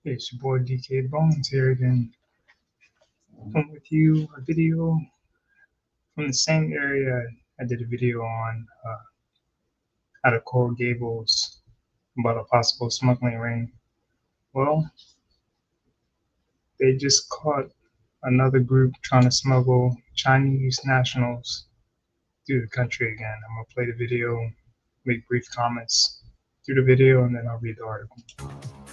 Hey, it's your boy DK Bones here again. Come with you a video from the same area I did a video on out of Coral Gables about a possible smuggling ring. Well, they just caught another group trying to smuggle Chinese nationals through the country again. I'm gonna play the video, make brief comments through the video, and then I'll read the article.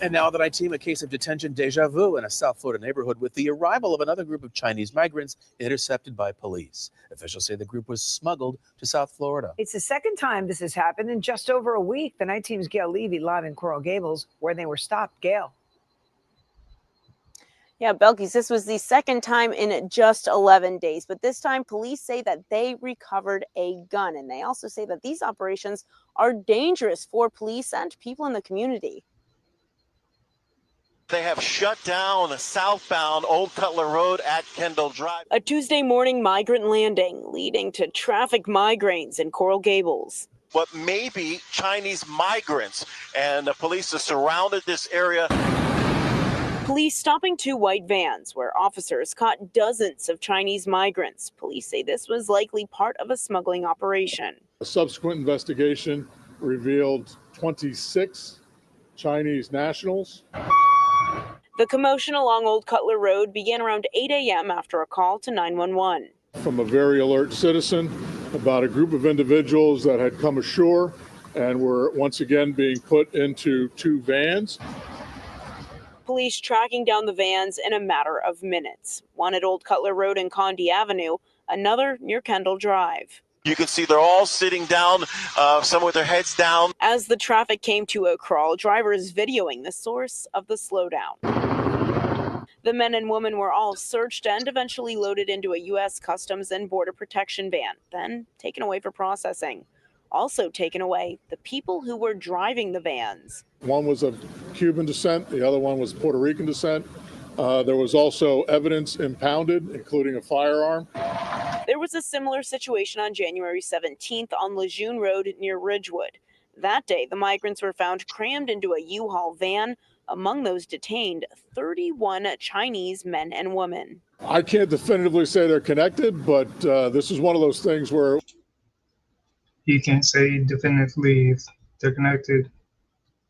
And now that I team, a case of detention deja vu in a South Florida neighborhood with the arrival of another group of Chinese migrants intercepted by police. Officials say the group was smuggled to South Florida. It's the second time this has happened in just over a week. The night team's Gail Levy live in Coral Gables, where they were stopped. Gail. Yeah, Belkis, this was the second time in just 11 days, but this time police say that they recovered a gun, and they also say that these operations are dangerous for police and people in the community. They have shut down a southbound Old Cutler Road at Kendall Drive. A Tuesday morning migrant landing leading to traffic migraines in Coral Gables. What may be Chinese migrants, and the police have surrounded this area. Police stopping two white vans where officers caught dozens of Chinese migrants. Police say this was likely part of a smuggling operation. A subsequent investigation revealed 26 Chinese nationals. The commotion along Old Cutler Road began around 8 a.m. after a call to 911. From a very alert citizen about a group of individuals that had come ashore and were once again being put into two vans. Police tracking down the vans in a matter of minutes. One at Old Cutler Road and Condi Avenue, another near Kendall Drive. You can see they're all sitting down, some with their heads down. As the traffic came to a crawl, drivers videoing the source of the slowdown. The men and women were all searched and eventually loaded into a U.S. Customs and Border Protection van, then taken away for processing. Also taken away, the people who were driving the vans. One was of Cuban descent, the other one was Puerto Rican descent. There was also evidence impounded, including a firearm. There was a similar situation on January 17th on Lejeune Road near Ridgewood. That day, the migrants were found crammed into a U-Haul van. Among those detained, 31 Chinese men and women. I can't definitively say they're connected, but this is one of those things where You can't say definitively if they're connected.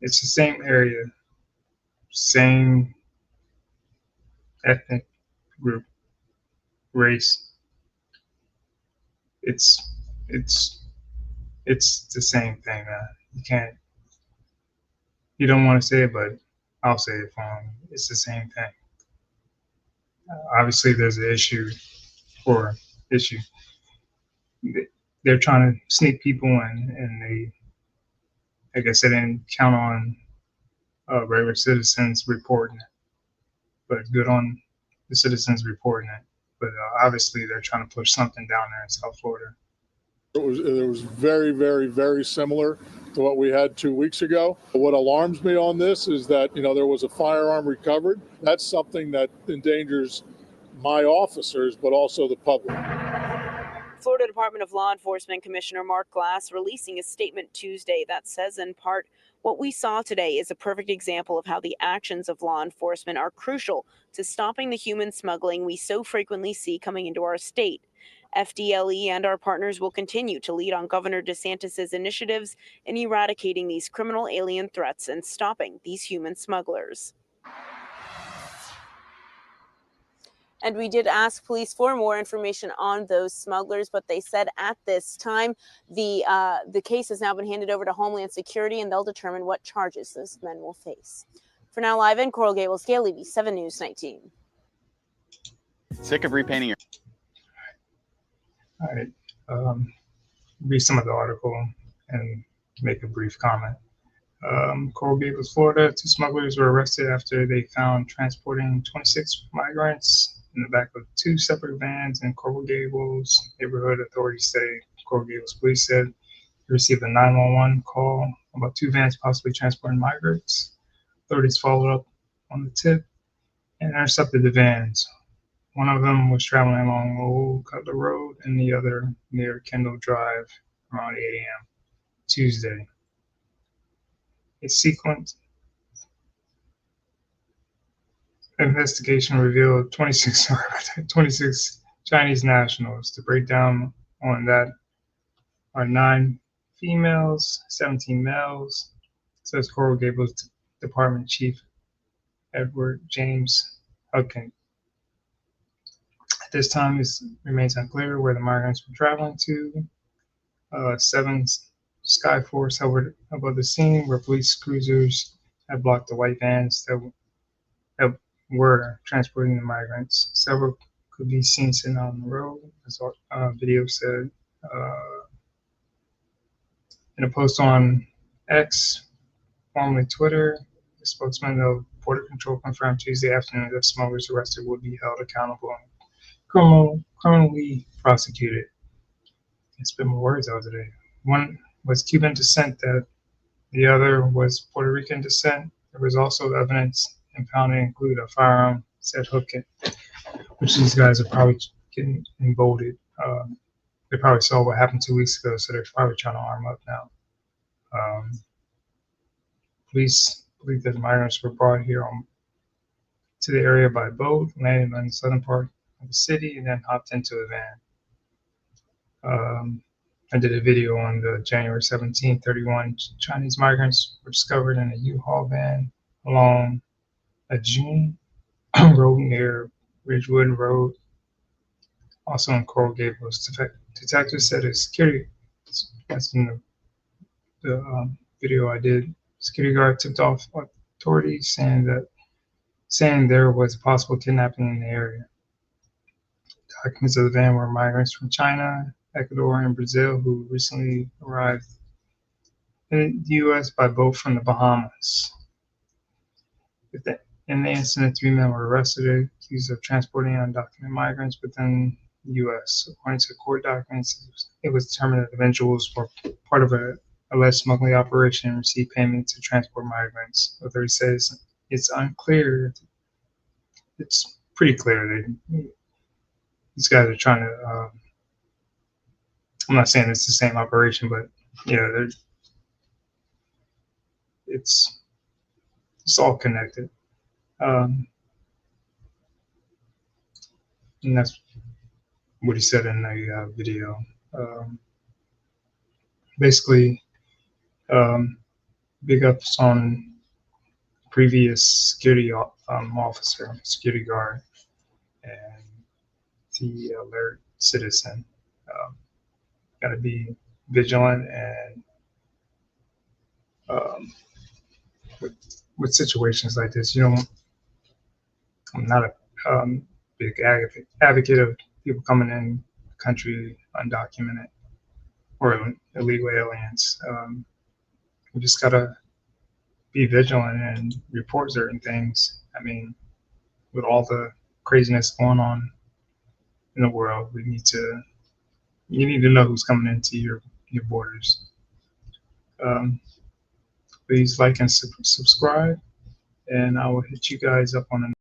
It's the same area, same ethnic group, race. It's the same thing, man. You don't want to say it, but I'll say it for them. It's the same thing. Obviously, there's an issue. They're trying to sneak people in, and they, I guess, they didn't count on regular citizens reporting it. But good on the citizens reporting it. But obviously, they're trying to push something down there in South Florida. it was very, very, very similar to what we had 2 weeks ago. What alarms me on this is that, there was a firearm recovered. That's something that endangers my officers, but also the public. Florida Department of Law Enforcement Commissioner Mark Glass releasing a statement Tuesday that says, in part, what we saw today is a perfect example of how the actions of law enforcement are crucial to stopping the human smuggling we so frequently see coming into our state. FDLE and our partners will continue to lead on Governor DeSantis' initiatives in eradicating these criminal alien threats and stopping these human smugglers. And we did ask police for more information on those smugglers, but they said at this time the case has now been handed over to Homeland Security, and they'll determine what charges those men will face. For now, live in Coral Gables, Gail Levy, 7 News 19. Sick of repainting your... All right. Read some of the article and make a brief comment. Coral Gables, Florida, 2 smugglers were arrested after they found transporting 26 migrants in the back of 2 separate vans in Coral Gables neighborhood. Authorities say Coral Gables Police said they received a 911 call about 2 vans possibly transporting migrants. Authorities followed up on the tip and intercepted the vans. One of them was traveling along Old Cutler Road and the other near Kendall Drive around 8 a.m. Tuesday. A sequence investigation revealed 26 Chinese nationals. The breakdown on that are 9 females, 17 males, says Coral Gables Department Chief Edward James Hudkin. At this time, it remains unclear where the migrants were traveling to. 7 Skyforce hovered above the scene where police cruisers had blocked the white vans that were transporting the migrants. Several could be seen sitting on the road, as video said. In a post on X, formerly Twitter, the spokesman of Border Control confirmed Tuesday afternoon that smugglers arrested would be held accountable and criminally prosecuted. I spit more words out today. One was Cuban descent, that the other was Puerto Rican descent. There was also evidence impounded include a firearm, said Hookin, which these guys are probably getting emboldened. They probably saw what happened 2 weeks ago, so they're probably trying to arm up now. Police believe that the migrants were brought here to the area by boat, landed on the southern part of the city, and then hopped into a van. I did a video on the January 17, 31 Chinese migrants were discovered in a U-Haul van along a June road near Ridgewood Road, also in Coral Gables. Detectives said a security, that's in the video I did, security guard tipped off authorities saying there was possible kidnapping in the area. Occupants of the van were migrants from China, Ecuador, and Brazil who recently arrived in the U.S. by boat from the Bahamas. In the incident, 3 men were arrested, accused of transporting undocumented migrants within the U.S. According to court documents, it was determined that the individuals were part of a alleged smuggling operation and received payment to transport migrants. Authorities says it's unclear. It's pretty clear that these guys are trying to. I'm not saying it's the same operation, but yeah, it's all connected. And that's what he said in the video. Basically, big ups on previous security officer, security guard, and the alert citizen. Got to be vigilant and with situations like this, I'm not a big advocate of people coming in the country undocumented or illegal aliens. We just gotta be vigilant and report certain things. I mean, with all the craziness going on in the world, you need to know who's coming into your borders. Please like and subscribe, and I will hit you guys up on